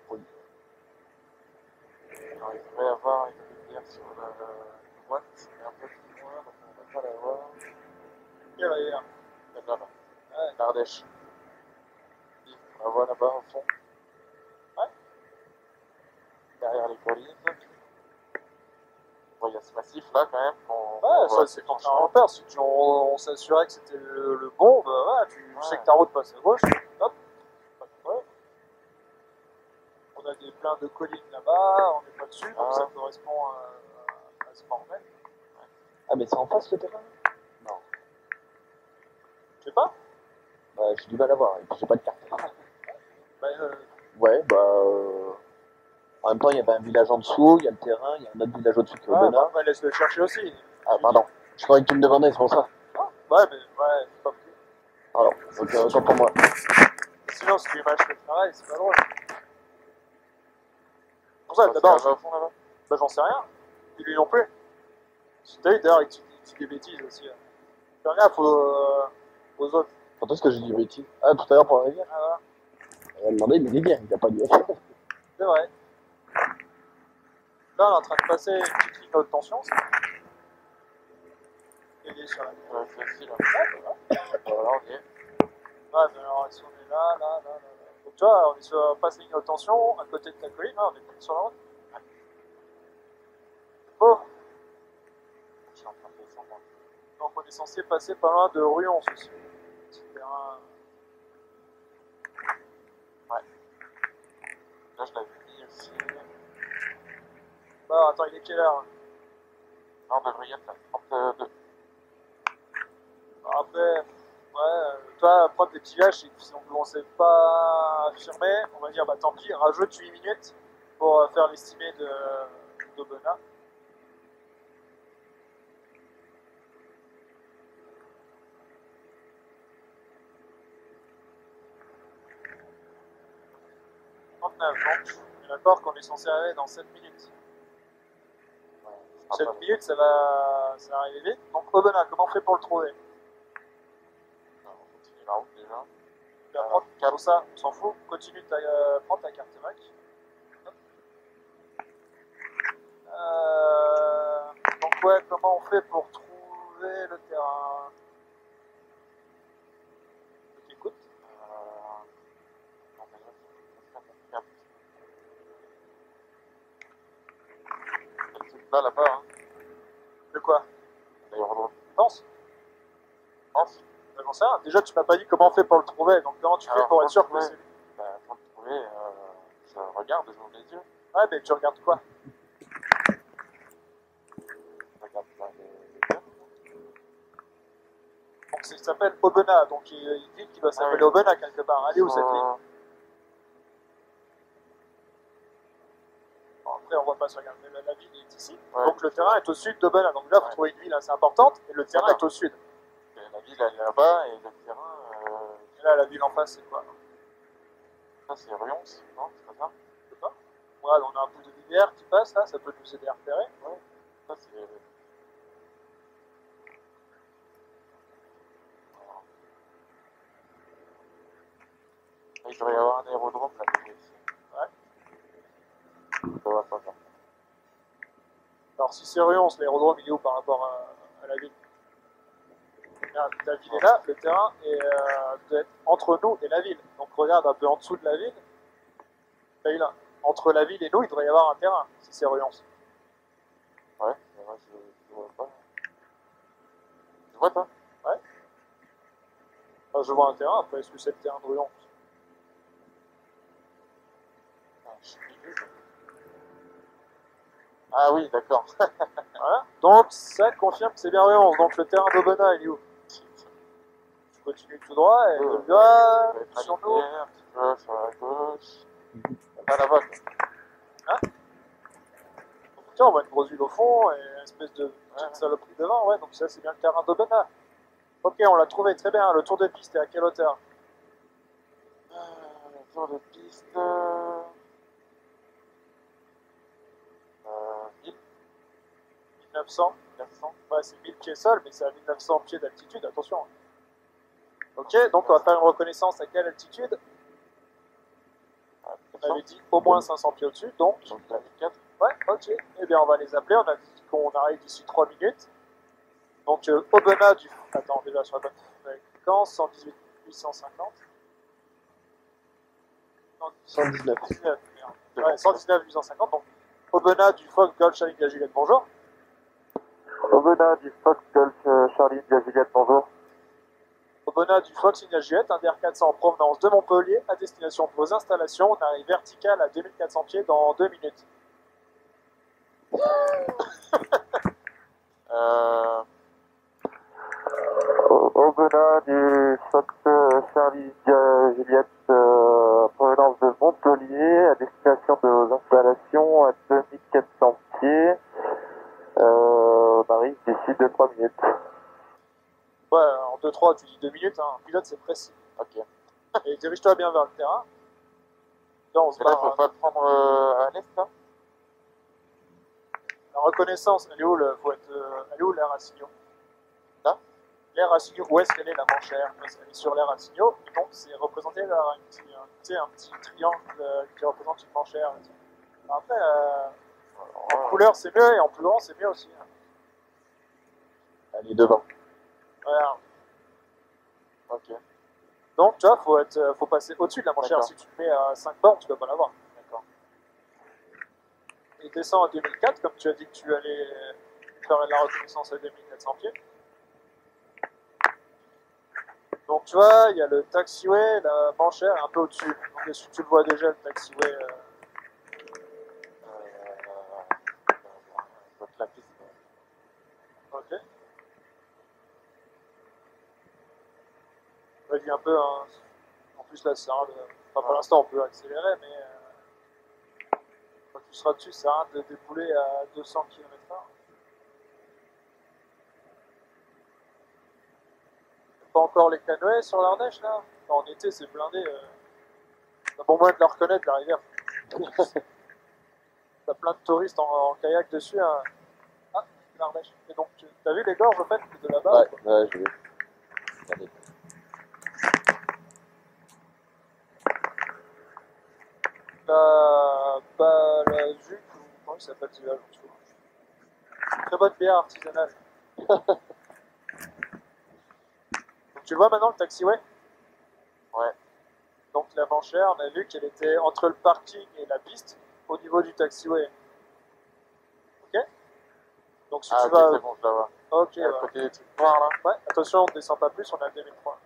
Oui. Alors, il devrait y avoir une rivière sur la droite, mais un peu plus loin, donc on va pas la voir. Quelle rivière? Celle-là, là. Ouais. L'Ardèche. On la voit là-bas au fond. Ouais. Derrière les collines. Bon, il y a ce massif là quand même. Ouais, ça c'est quand un repère. Si on s'assurait que c'était le bon, bah ouais, tu sais que ta route passe à gauche, hop, pas de problème. On a plein de collines là-bas, on n'est pas dessus, donc ça correspond à ce formel. Ah, mais c'est en face le terrain? Non. Je sais pas. Bah, j'ai du mal à voir, et puis j'ai pas de carte. Bah, Ouais, bah. En même temps, il y avait un village en dessous, il y a le terrain, il y a un autre village au-dessus qui est au ouais, Benin. bah, laisse le chercher aussi. Ah, pardon. Je croyais que tu me demandais, c'est pour ça. Ouais, mais ouais, c'est pas plus. Alors, ok, autant pour moi. Sinon, si tu mâches le travail, c'est pas drôle. Pour ça, d'abord, au fond là-bas. bah, j'en sais rien. Et lui non plus. T'as vu, d'ailleurs, il dit des bêtises aussi. Fais gaffe aux autres. Quand est-ce que j'ai dit bêtise? Ah, tout à l'heure pour la rivière. Ah, voilà. Elle m'a demandé, mais rivière, il n'a pas dit. C'est vrai. Là, on est en train de passer une petite ligne haute tension. Il est sur la ligne. Celle-ci là. Ouais, Voilà, on y est. mais alors, si on est là. Donc, tu vois, on est sur passe ligne haute tension, à côté de ta colline, là, on est sur la route. Bon, Je suis en train de descendre. donc on est censé passer pas loin de Ruon, ceci. Petit terrain. Là, je l'avais mis aussi. Bah, attends, il est quelle heure? Non, on devrait y être là. 32. Après, ouais, toi, prendre des petits villages, si on ne sait pas affirmer, on va dire, bah tant pis, rajoute 8 minutes pour faire l'estimé d'Aubenas. Donc, on est d'accord qu'on est censé arriver dans 7 minutes. 7 minutes, ça va arriver vite. Donc, Aubenas, comment on fait pour le trouver? On continue la route déjà. Comme ça, on s'en fout. Continue, prends ta carte Mac. Donc, ouais, comment on fait pour trouver le terrain? Je t'écoute. Non, déjà, ça serait mon cap. Il y a le truc là, là-bas, hein. De quoi? D'ailleurs, Pense. J'en sais rien. Déjà, tu m'as pas dit comment on fait pour le trouver, donc comment tu fais pour être sûr que c'est lui? Pour le trouver, je regarde, j'ouvre les yeux. Ouais, mais tu regardes quoi? Je regarde pas les yeux. Donc ça s'appelle Aubenas, donc il dit qu'il doit s'appeler Aubenas quelque part. Elle est où cette ligne? Bon, après, on voit pas sur la ville est ici. Ouais. Donc le terrain est au sud d'Aubenas. Donc là, il faut trouver une ville assez importante, et le terrain est au sud. Et la ville, elle est là-bas, et le terrain... Et là, la ville en face, c'est quoi? Ça, c'est Rions, non? C'est pas ça? Je sais pas. Ouais, on a un bout de rivière qui passe, là, ça peut nous aider à repérer. Ouais. Ça, c'est... Il devrait y avoir un aérodrome là ici. Ouais. Ça va pas faire. Alors si c'est Rions, l'aérodrome il est où par rapport à la ville? Là, la ville est là, le terrain est doit être entre nous et la ville. Donc regarde un peu en dessous de la ville. Là, entre la ville et nous, il devrait y avoir un terrain, si c'est Rions. Ouais, mais moi je vois pas. Tu vois toi? Ouais. Enfin, je vois un terrain, après est-ce que c'est le terrain de Rions? Ah oui, d'accord. Voilà. Donc ça confirme que c'est bien Rions. Donc le terrain d'Aubenas, il est où? Tu continues tout droit et le gars sur nous. Un petit peu sur la gauche. Pas là-bas. Hein? Tiens, on voit une grosse ville au fond et une espèce de petite saloperie devant. Ouais, donc ça c'est bien le terrain d'Aubenas. Ok, on l'a trouvé, très bien. Le tour de piste est à quelle hauteur? Le tour de piste... 1900. 900. Ouais, c'est 1000 pieds sol, mais c'est à 1900 pieds d'altitude, attention. Ok, donc on va faire une reconnaissance à quelle altitude? On avait dit au moins 500 pieds au-dessus, donc... Donc la 4. Ouais, ok. Eh bien, on va les appeler. On a dit qu'on arrive d'ici 3 minutes. Donc, Aubenas du... Attends, déjà sur la bonne fréquence, 118 850. Non, 119. 119, merde. Ouais, 119 850. Donc, Aubenas du Fox Golf Charlie de la Juliette, bonjour. Aubenas du Fox Golf Charlie de la Juliette, bonjour. Aubenas du Fox India Juliette, un DR400 en provenance de Montpellier, à destination de vos installations. On arrive vertical à 2400 pieds dans 2 minutes. Aubenas du Fox Charlie de Juliette, provenance de Montpellier, à destination de vos installations à 2400 pieds. On arrive d'ici 2-3 minutes. Ouais, en 2-3, tu dis 2 minutes, hein. Un pilote, c'est précis. Ok. Et dirige-toi bien vers le terrain. Là, on se Et là, barre. faut pas le prendre à l'est, là? La reconnaissance, elle est où, elle est où l'air à signaux? Là? L'air à signaux, où est-ce qu'elle est la manchère? Elle est sur l'air à signaux, et donc c'est représenté par un petit triangle qui représente une manchère. Après, en couleur c'est mieux, et en plus grand c'est mieux aussi. Elle est devant. Voilà. Ok. Donc, tu vois, faut passer au-dessus de la manchère. D'accord. Si tu te mets à 5 bornes, tu ne vas pas l'avoir. D'accord. Et descend à 2004, comme tu as dit que tu allais faire la reconnaissance à 2400 pieds. Donc, tu vois, il y a le taxiway, la manchère est un peu au-dessus. Donc, est-ce que tu le vois déjà, le taxiway La piste. Ok. Vas-y un peu, hein. En plus là, ça sert à rien de... Enfin, pour l'instant, on peut accélérer, mais quand tu seras dessus, ça sert à rien de débouler à 200 km/h. Pas encore les canoës sur l'Ardèche, là? Enfin, en été, c'est blindé. T'as bon moyen de la reconnaître, la rivière. T'as plein de touristes en kayak dessus. Hein. Ah, l'Ardèche. Et donc, t'as vu les gorges, en fait, de là-bas? Ouais, ouais, je vais. Allez. La Juc, ou comment il s'appelle ce village en dessous? Très bonne bière artisanale. Donc tu vois maintenant le taxiway? Ouais. Donc la manchère, on a vu qu'elle était entre le parking et la piste, au niveau du taxiway. Ok? Donc si tu vas... c'est bon, je la vois. Ok, à côté des trucs noirs là. Ouais, attention, on ne descend pas plus, on a le 2003.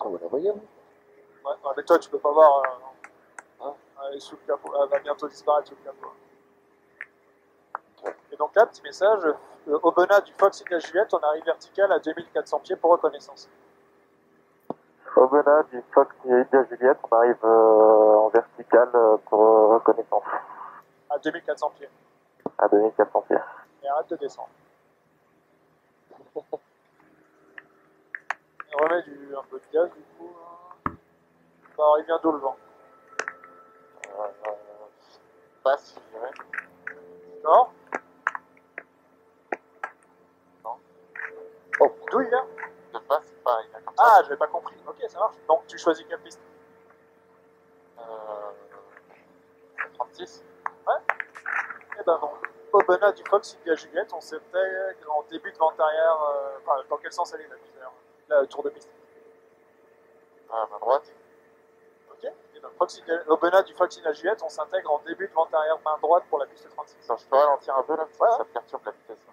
On va la voyer, vous. Ouais, mais toi, tu peux pas voir. Elle est sous le capot. Elle va bientôt disparaître sous le capot. Et donc là, petit message, Aubenas du Fox India Juliette, on arrive vertical à 2400 pieds pour reconnaissance. Aubenas du Fox India Juliette, on arrive en vertical pour reconnaissance. À 2400 pieds. À 2400 pieds. Et arrête de descendre. On remet un peu de gaz du coup. Bah, il vient d'où le vent? Passe, je dirais. D'accord. Non. Oh, d'où il vient? De face, enfin, il y a comme ça. Ah, j'avais pas compris. Ok, ça marche. Donc tu choisis quelle piste? 36. Ouais. Et ben donc, Aubenas du Fox India Juliette, on s'intègre en début de vente arrière. Enfin, dans quel sens elle est la piste d'ailleurs? La tour de piste. À ma droite. Ok. Et donc, Aubenas du Fox India Juliette, on s'intègre en début de vente arrière main droite pour la piste 36. Alors, je peux ralentir un peu là, parce que ça perturbe la vitesse. Là.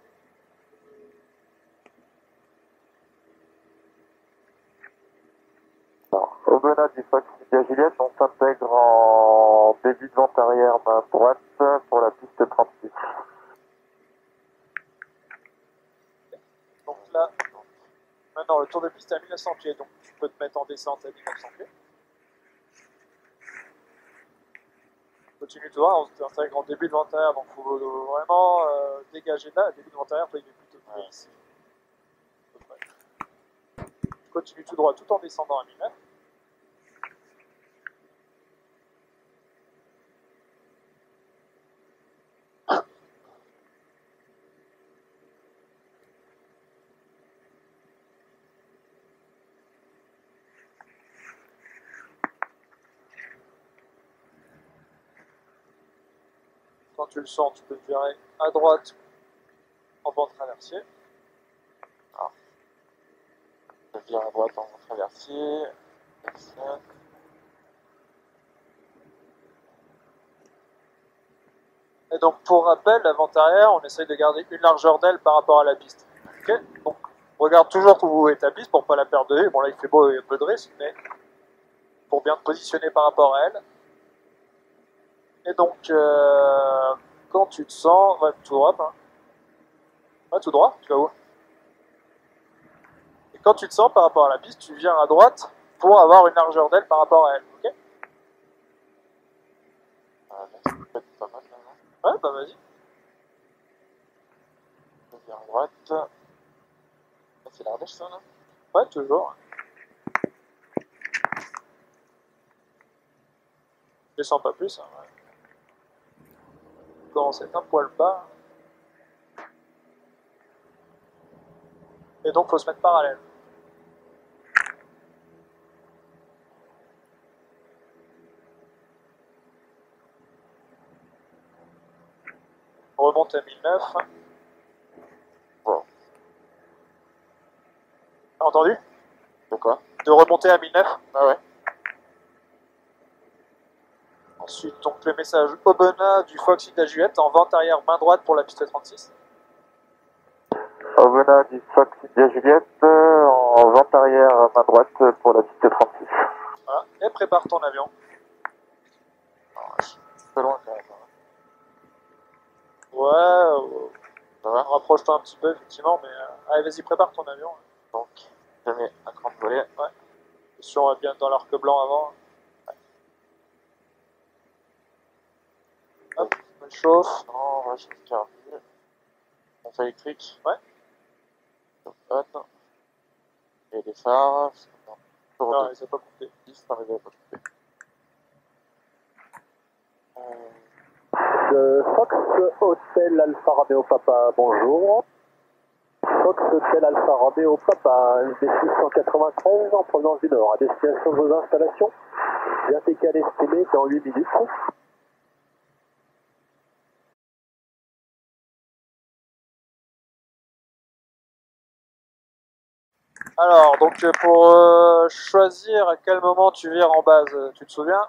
Aubenas du Fox India Juliette, on s'intègre en début de vente arrière main droite pour la piste 36. Donc là, maintenant le tour de piste est à 1900 pieds, donc tu peux te mettre en descente à 1900 pieds. Continue tout droit, on s'intègre en début de vente arrière, donc il faut vraiment dégager là. Début de vente arrière, toi il est plutôt ici. Tu continues tout droit tout en descendant à 1009. Quand tu le sens, tu peux te virer à droite en vent traversier. Alors, je vire à droite en traversier. Personne. Et donc pour rappel, la vente arrière, on essaye de garder une largeur d'aile par rapport à la piste. Ok, donc regarde toujours où est ta piste pour pas la perdre de vue. Bon là il fait beau, il y a peu de risque, mais pour bien te positionner par rapport à elle. Et donc quand tu te sens, va tout droit, hein. Va tout droit, tu vas où? Et quand tu te sens par rapport à la piste, tu viens à droite pour avoir une largeur d'aile par rapport à elle. Ok? Là, ça peut être pas mal là, non? Ouais, bah vas-y. Je vire à droite. C'est l'Ardèche ça là? Ouais, toujours. Je descends pas plus. Hein, ouais. Quand c'est un poil bas. Et donc faut se mettre parallèle. On remonte à 1009. Bon. T'as entendu? De quoi? De remonter à 1009. Ah ouais. Ensuite, donc le message Aubenas du Fox India Juliette en vente arrière main droite pour la piste 36. Aubenas du Fox India Juliette en vente arrière main droite pour la piste 36. Voilà. Et prépare ton avion. Alors, je suis un peu loin quand même. Ouais, Ça va? rapproche-toi un petit peu effectivement, mais allez vas-y prépare ton avion. Donc, je mets un cran de volet. Ouais. Si on va bien dans l'arc blanc avant. Ouais. Hop, on chauffe. Non, ouais, je suis carré. On fait électrique. Ouais. Hop. Et les phares. Non, ils ont pas coupé. 10, non, ils n'avaient pas coupé. Fox Hotel Alpha Romeo Papa, bonjour. Fox Hotel Alpha Romeo Papa, MD693 en provenance du Nord, à destination de vos installations. Vertical estimé dans 8 minutes. Alors, donc pour choisir à quel moment tu vires en base, tu te souviens?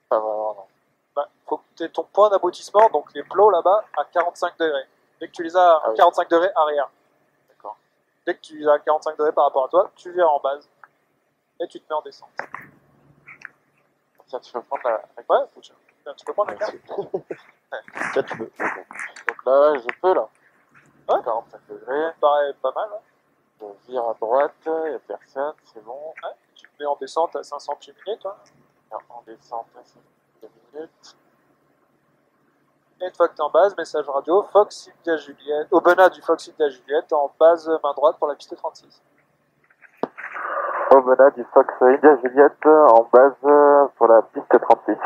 Pas vraiment, non. Bah, faut ton point d'aboutissement, donc les plots là-bas, à 45 degrés. Dès que tu les as à 45 degrés arrière. D'accord. Dès que tu les as à 45 degrés par rapport à toi, tu viens en base. Et tu te mets en descente. Tiens, tu peux prendre la Ouais, tu peux prendre la carte. Là, tu peux. Donc là, je peux là. Ouais. 45 degrés. Ça me paraît pas mal. Hein. Je vire à droite, il n'y a personne, c'est bon. Ouais. Tu te mets en descente à 500 pieds minutes. Hein. En descente à 5 minutes. Et une fois que tu es en base, message radio, Fox India Juliette, Aubenas du Fox India Juliette, en base main droite pour la piste 36. Aubenas du Fox India Juliette en base pour la piste 36.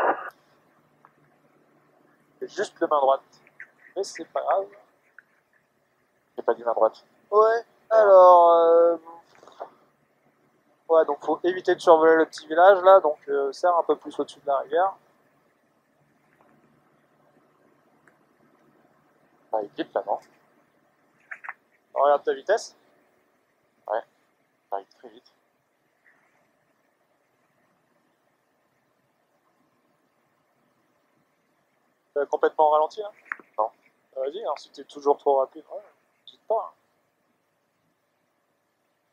C'est juste le main droite. Mais c'est pas grave. J'ai pas dit main droite. Ouais, alors... Ouais, donc faut éviter de survoler le petit village là, donc serre un peu plus au-dessus de la rivière. Ça va vite là, non? Regarde ta vitesse. Ça arrive très vite. Complètement ralenti là. Non. Vas-y, hein, si t'es toujours trop rapide, ouais, n'hésite pas. Hein.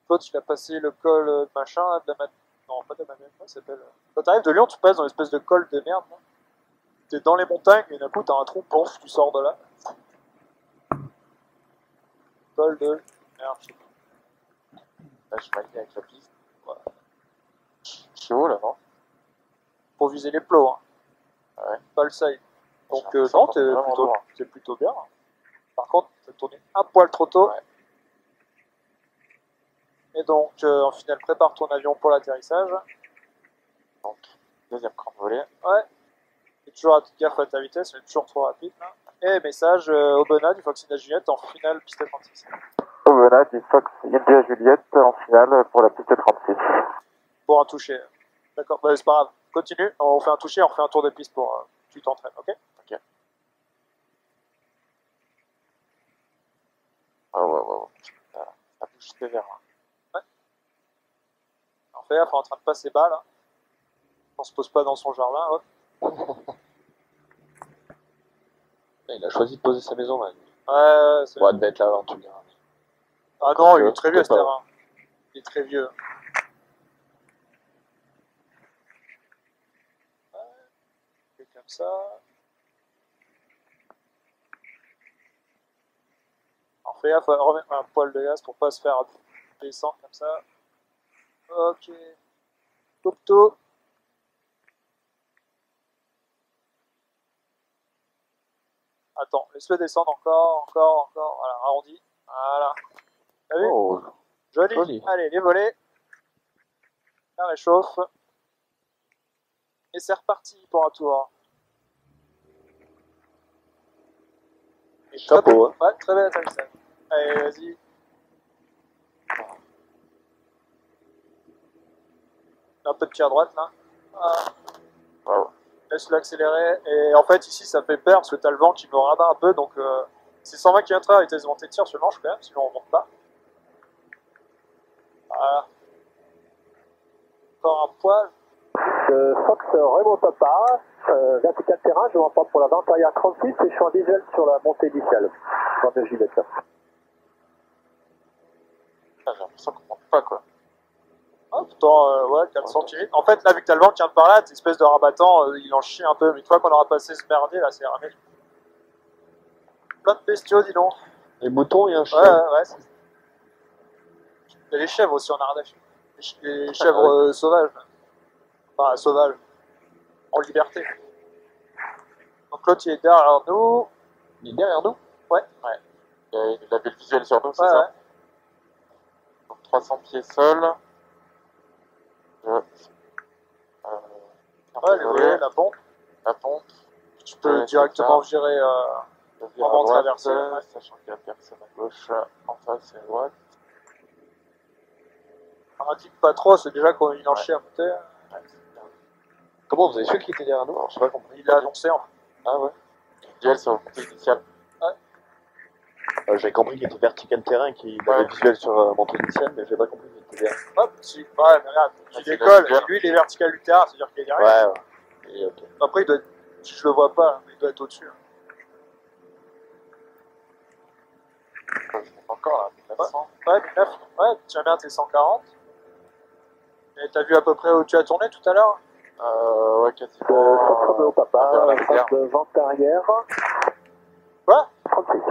Toi, tu as passé le col de machin, là, de la Madeleine. Non, pas de la Madeleine, ça s'appelle. Quand t'arrives de Lyon, tu passes dans l'espèce de col de merde. T'es dans les montagnes, et d'un coup, t'as un trou, ponce, tu sors de là. Col de merde, je sais pas. Là, je m'aligne avec la piste. Voilà. Je suis haut là, non? Pour viser les plots, hein. Ouais. Pas le side. Donc, Ça non, porte vraiment loin. t'es plutôt bien. Par contre, t'as tourné un poil trop tôt. Ouais. Et donc, en finale, prépare ton avion pour l'atterrissage. Donc, deuxième cran de volée. Ouais. Et toujours gaffe à ta vitesse, mais toujours trop rapide. Là. Et message Aubenas du Fox India Juliette en finale piste 36. Aubenas du Fox India Juliette en finale pour la piste 36. Pour un toucher. D'accord, bah, c'est pas grave. Continue, on fait un toucher, on refait un tour de piste pour tu t'entraînes, ok? Ok. Oh. Ça bouge sévère là. Alors fais gaffe, on est en train de passer bas là. On se pose pas dans son jardin, hop. Il a choisi de poser sa maison là. Ouais, c'est Bon, elle devait être là avant, tu me diras. Ah non, il est très vieux peut-être ce pas. terrain. Il est très vieux. Ouais, c'est comme ça. Alors fais gaffe, remettre un poil de gaz pour pas se faire descendre comme ça. Ok. Tout. Attends, laisse-le descendre encore. Voilà, arrondi. Voilà. T'as vu? Oh, Joli. Allez, les volets. La réchauffe. Et c'est reparti pour un tour. Et chapeau, hein. Ouais, très belle atterrissage. Allez, vas-y. Un peu de tir à droite là. Ah. Wow. Laisse-le accélérer. Et en fait, ici, ça fait peur parce que t'as le vent qui me rabat un peu. Donc, c'est 120 km/h à vitesse de montée de tir sur le manche quand même, sinon on monte pas. Voilà. Encore un poil. Fox Raymond Papa, vertical terrain, je m'entends pour la vente arrière 36 et je suis en diesel sur la montée initiale. Dans de Juliette. J'ai l'impression qu'on monte pas quoi. Ah, pourtant, ouais, 400 km. En fait, là, vu que t'as le vent qui vient de par là, t'es espèce de rabattant, il en chie un peu. Mais une fois qu'on aura passé ce merdier, là, c'est ramé. Plein de bestiaux, dis donc. les moutons et un chien. Ouais. Il y a les chèvres aussi en Ardèche. Les chèvres sauvages. Enfin, sauvages. En liberté. Donc l'autre, il est derrière nous. Il est derrière nous. Ouais. Il avait le visuel sur nous, c'est Ouais. ça? Donc 300 pieds sol. Ouais, les volets, la pompe. La pompe. Tu peux Ouais, directement virer Je vire avant à de droite, traverser. Ouais. sachant qu'il y a personne à gauche, en face et à droite. Un type pas trop, c'est déjà qu'il en chie à monter. Ouais, c'est bien. Comment vous avez su qu'il était derrière nous? Alors, j'ai pas compris. Il a annoncé en fait. Ah ouais. Visuel sur le montée initiale. J'ai compris qu'il était vertical terrain, qu'il avait le visuel sur montée initiale, mais j'ai pas compris qu'il était derrière. Hop, si. Ouais, mais regarde, il c'est décolle, la et lui il est vertical du terrain, c'est-à-dire qu'il est derrière. Ouais. Et, ok. Après, il doit être Je le vois pas, mais il doit être au-dessus. Hein. Je monte encore là, 1900. Ouais, 1900. Ouais, tiens bien tes 140. Et t'as vu à peu près où tu as tourné tout à l'heure? Ouais, quasiment. Fox Romeo Papa, vers la phase réserve. de vente arrière. Quoi? 36.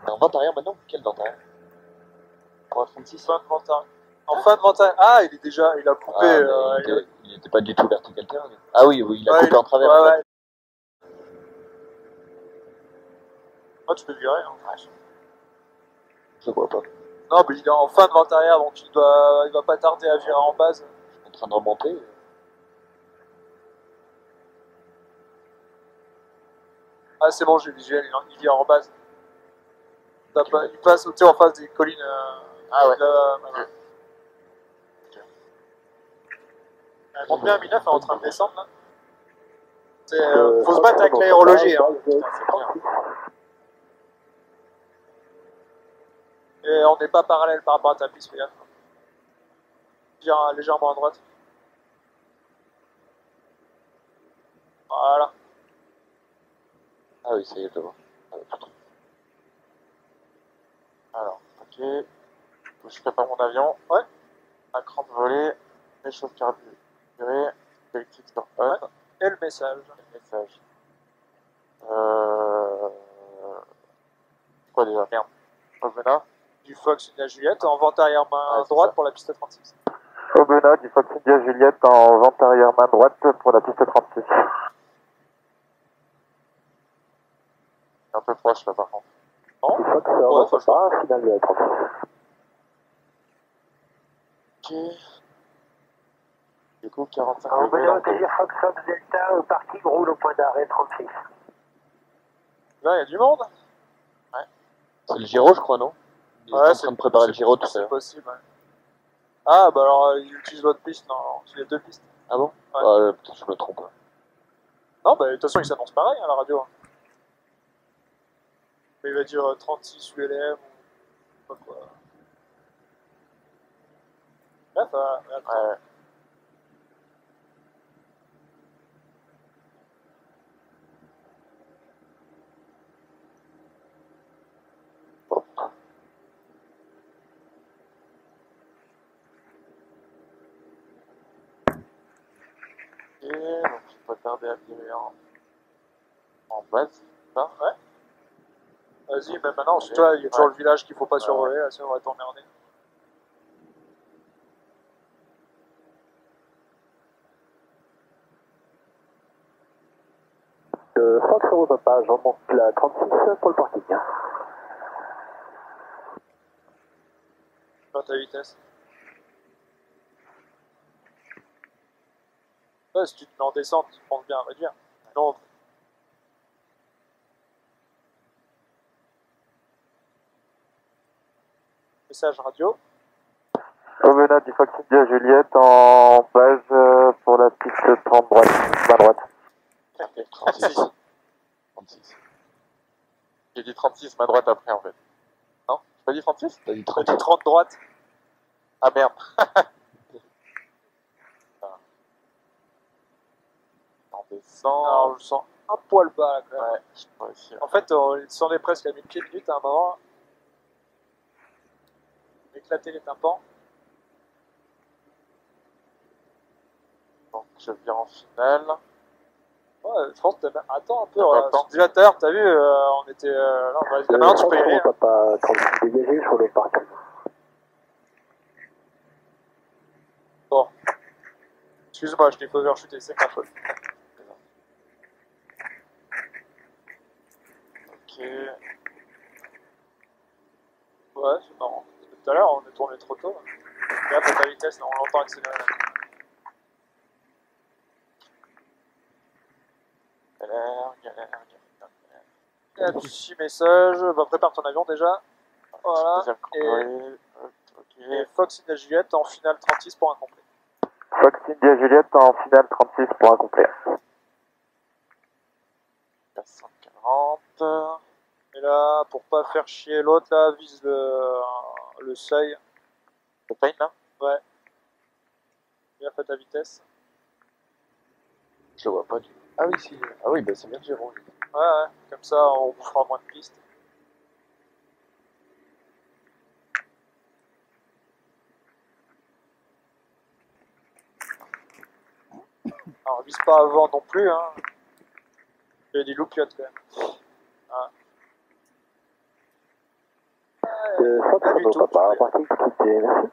En vente arrière maintenant? Quelle vente arrière? 336. Fin de vente arrière. En fin de vente arrière. Ah, il est déjà, il a coupé. Il était pas du tout vertical turn. Ah oui, oui, il a coupé en travers. Ouais, en fait. ouais. Moi, tu peux le virer. Hein. Je vois pas. Non, mais il est en fin de vente arrière, donc il va pas tarder à virer en base. Je suis en train de remonter. Ah, c'est bon, j'ai le visuel, il vire en base. Il passe tu sais, en face des collines. Ah ouais. Voilà. Elle monte bien, Minaf est en train de descendre là. Faut se battre avec l'aérologie. Hein. Putain, c'est clair. Et on n'est pas parallèle par rapport à ta piste, fais gaffe. Vire légèrement à droite. Voilà. Ah oui, ça y est, je vois. Alors, ok. Je prépare mon avion. Ouais. Écran de volée. Réchauffe carburé. Électrique sur on. Ouais. Et le message. Message. Quoi déjà? Merde. Ovena. Du Fox India Juliette en vente arrière main droite pour la piste 36. Aubenas du Fox India Juliette en vente arrière main droite pour la piste 36. Un peu proche là par contre. Non? Fox Romeo Papa, finale de 36. Ok. Du coup, 45 Alors, degrés. Benoît, c'est-à-dire Fox Fox Delta, parking roule au point d'arrêt 36. Là, il y a du monde. C'est le Giro, je crois, non? Il est en train de préparer le Giro tout à C'est l'heure. possible, ouais. Ah, bah alors, il utilise l'autre piste, non, il y a deux pistes. Ah bon? Ouais. Peut-être que je me trompe. Non, bah de toute façon, il s'annonce pareil à la radio. Hein. Mais il va dire 36 ULM ou pas quoi. Bref, Ouais. Ok, donc je peux tarder à virer en base, ça. Ouais. Vas-y, mais maintenant, tu vois, il y a toujours le village qu'il faut pas survoler, là, sinon on va tourner en nez. Fox Romeo Papa, je remonte la 36 pour le parking. Pas ta vitesse. Ouais, si tu te mets en descente, tu penses bien à réduire. Non. Message radio. Aubenas du Fox India Juliette en base pour la piste 30 droite, main droite. 36. 36. J'ai dit 36, ma droite après en fait. Non? J'ai pas dit 36? T'as dit T'as 30. dit 30 droite. Ah merde. On descend. Alors, je sens un poil bas là quand même. Ouais, je pourrais essayer. En fait, on descendait presque à 1000 pieds minutes à un moment. Éclater les tympans. Donc je viens en finale. Ouais, je pense que t'as... Attends un peu. Attends. Déjà tout à l'heure, t'as vu, on était. Non, vas-y, maintenant tu peux y aller. Hein. Papa, 36 dégagé sur le parking. Bon. Excuse-moi, je t'ai fait overshooter, c'est ma faute. Ok. Ouais, c'est marrant. Parce que tout à l'heure, on est tourné trop tôt. Et là, pour ta vitesse, on l'entend accélérer. Galère. Et un petit message. Bah, prépare ton avion déjà. Voilà. Deuxième convoi. Ok. Et Fox India Juliette en finale 36 pour un complet. Fox India Juliette en finale 36 pour un complet. 440. Et là, pour pas faire chier l'autre, là, vise le seuil. Le pain là? Ouais. Bien fait ta vitesse. Je le vois pas du tout. Ah oui, si. Ah oui, bah c'est bien que j'ai roulé. Ouais, comme ça on bouffera moins de pistes. Alors vise pas avant non plus, hein. Il y a des loupiottes quand même. Ah. Fox Bravo Papa, parking quitté, merci.